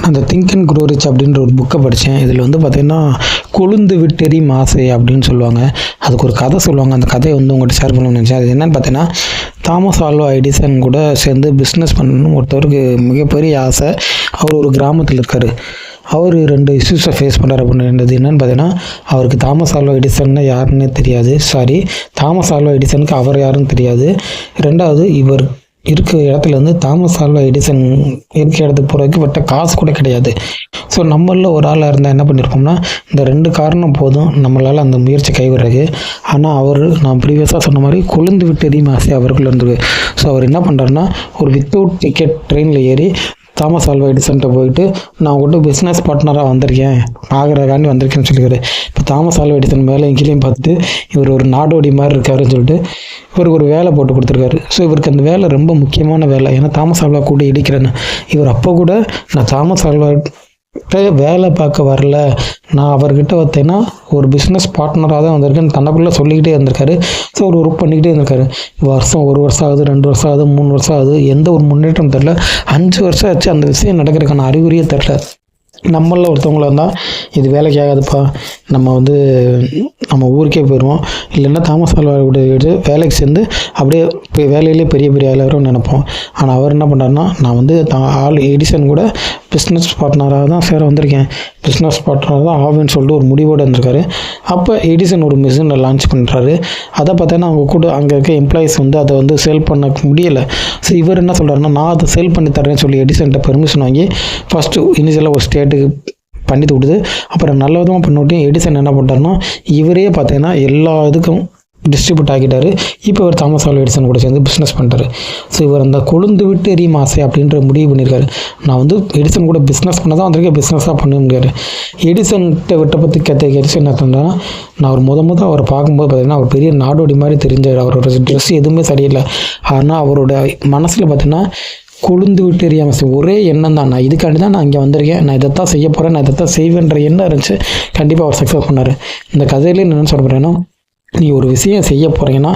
அந்த think and grow rich அப்படின்ற ஒரு புக்கை படித்தேன். இதில் வந்து பார்த்திங்கன்னா கொழுந்து விட்டெறி மாசை அப்படின்னு சொல்லுவாங்க. அதுக்கு ஒரு கதை சொல்லுவாங்க. அந்த கதையை வந்து உங்கள்கிட்ட ஷேர் பண்ணணும்னு நினச்சேன். அது என்னென்னு பார்த்தீங்கன்னா, தாமஸ் ஆல்வா எடிசன் கூட சேர்ந்து பிஸ்னஸ் பண்ணணும் ஒருத்தருக்கு மிகப்பெரிய ஆசை. அவர் ஒரு கிராமத்தில் இருக்கார். அவர் 2 இஷ்யூஸை ஃபேஸ் பண்ணுறாரு அப்படின்றது என்னென்னு பார்த்தீங்கன்னா, அவருக்கு தாமஸ் ஆல்வா எடிசன்னா யாருன்னே தெரியாது. தாமஸ் ஆல்வா எடிசனுக்கு அவர் யாருன்னு தெரியாது. 2வது, இவர் இருக்கிற இடத்துல வந்து தாமஸ் ஆல்வா எடிசன் இருக்கிற இடத்துக்கு போகிறதுக்கு வட்ட காசு கூட கிடையாது. ஸோ நம்மளில் ஒரு ஆளாக இருந்தால் என்ன பண்ணியிருப்போம்னா, இந்த 2 காரணம் போதும் நம்மளால் அந்த முயற்சி கைவிடுறது. ஆனால் நான் ப்ரீவியஸாக சொன்ன மாதிரி கொழுந்து விட்டெறி மாசை அவருக்குள்ள இருந்தது. ஸோ அவர் என்ன பண்ணுறாருன்னா, ஒரு வித்தவுட் டிக்கெட் ட்ரெயினில் ஏறி தாமஸ் ஆல்வா எடிசன்ட்ட போயிட்டு, நான் உங்கள்கிட்ட பிஸ்னஸ் பார்ட்னராக வந்திருக்கேன், ஆகிறக்காண்டி வந்திருக்கேன்னு சொல்லியிருக்காரு. இப்போ தாமஸ் ஆல்வா எடிசன் மேலே கீழேயும் பார்த்துட்டு இவர் ஒரு நாடோடி மாதிரி இருக்காருன்னு சொல்லிட்டு இவருக்கு ஒரு வேலை போட்டு கொடுத்துருக்காரு. ஸோ இவருக்கு அந்த வேலை ரொம்ப முக்கியமான வேலை. ஏன்னா தாமஸ் ஆல்வா கூட இடிக்கிறேன்னு இவர் அப்போ கூட நான் தாமஸ் ஆல்வா வேலை பார்க்க வரல, நான் அவர்கிட்ட பார்த்தேன்னா ஒரு பிஸ்னஸ் பார்ட்னராக தான் வந்திருக்கேன்னு தனக்குள்ளே சொல்லிக்கிட்டே இருந்திருக்காரு. ஸோ அவர் ஒர்க் பண்ணிக்கிட்டே இருந்திருக்காரு. வருஷம் 1 வருஷம் ஆகுது, 2 வருஷம் ஆகுது, 3 வருஷம் ஆகுது, எந்த ஒரு முன்னேற்றம் தெரில. 5 வருஷம் ஆச்சு, அந்த விஷயம் நடக்கிறதுக்கான அறிகுறியே தெரில. நம்மளில் ஒருத்தவங்கள இருந்தால் இது வேலைக்கு ஆகாதுப்பா, நம்ம ஊருக்கே போயிடுவோம், இல்லைன்னா தாமஸ் ஆல்வாவுடைய வேலைக்கு சேர்ந்து அப்படியே வேலையிலே பெரிய ஆளாகிறோம்னு நினைப்போம். ஆனால் அவர் என்ன பண்ணுறாருன்னா, நான் எடிசன் கூட பிஸ்னஸ் பார்ட்னராக தான் வந்திருக்கேன், பிஸ்னஸ் பார்ட்னராக தான் ஆவேன்னு சொல்லிட்டு ஒரு முடிவோடு இருந்திருக்காரு. அப்போ எடிசன் ஒரு மிஷினை லான்ச் பண்ணுறாரு. அதை பார்த்தீங்கன்னா அவங்க கூட அங்கே இருக்க எம்ப்ளாயிஸ் வந்து அதை வந்து சேல் பண்ண முடியலை. ஸோ இவர் என்ன சொல்கிறாருன்னா, நான் அதை சேல் பண்ணி தரேன்னு சொல்லி எடிசன்கிட்ட பெர்மிஷன் வாங்கி ஃபஸ்ட்டு இனிஷியலாக ஒரு ஸ்டேட்டுக்கு பண்ணி கொடுத்து, அப்புறம் நல்ல விதமாக பண்ணிவிட்டு எடிசன் என்ன பண்ணுறாருன்னா, இவரே பார்த்தீங்கன்னா எல்லா இதுக்கும் டிஸ்ட்ரிபியூட் ஆகிட்டார். இப்போ இவர் தாமஸ் ஆல்வா எடிசன் கூட சேர்ந்து பிஸ்னஸ் பண்ணுறாரு. ஸோ இவர் அந்த கொழுந்து விட்டெறி மாசை அப்படின்ற முடிவு பண்ணியிருக்காரு. நான் வந்து எடிசன் கூட பிஸ்னஸ் பண்ண தான் வந்திருக்கேன், பிஸ்னஸாக பண்ண முடியாது. எடிசன்கிட்ட விட்ட பற்றி எடிசன் என்ன பண்ணுறேன்னா, நான் அவர் அவரை பார்க்கும்போது பார்த்தீங்கன்னா அவர் பெரிய நாடோடி மாதிரி தெரிஞ்சார். அவரோட ட்ரெஸ் எதுவுமே சரியில்லை. ஆனால் அவரோட மனசில் பார்த்தீங்கன்னா கொழுந்து விட்டெறி மாசை ஒரே எண்ணம் தான், நான் இதுக்காண்டி தான் நான் இங்கே வந்திருக்கேன், நான் இதைத்தான் செய்ய போகிறேன், நான் இதைத்தான் செய்வேன்ற எண்ணம் இருந்துச்சு. கண்டிப்பாக அவர் சக்ஸஸ் பண்ணார். இந்த கதையிலே என்ன சொல்ல போகிறேன்னா, நீ ஒரு விஷயம் செய்ய போகிறீங்கன்னா,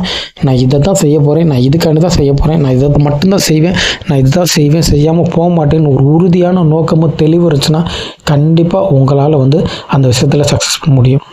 நான் இதை தான் செய்ய போகிறேன், நான் இதுக்காண்டி தான் செய்ய போகிறேன், நான் இதை மட்டும்தான் செய்வேன், நான் இதுதான் செய்வேன், செய்யாமல் போக மாட்டேன்னு ஒரு உறுதியான நோக்கமும் தெளிவு இருந்துச்சுன்னா கண்டிப்பாக உங்களால் வந்து அந்த விஷயத்தில் சக்ஸஸ் பண்ண முடியும்.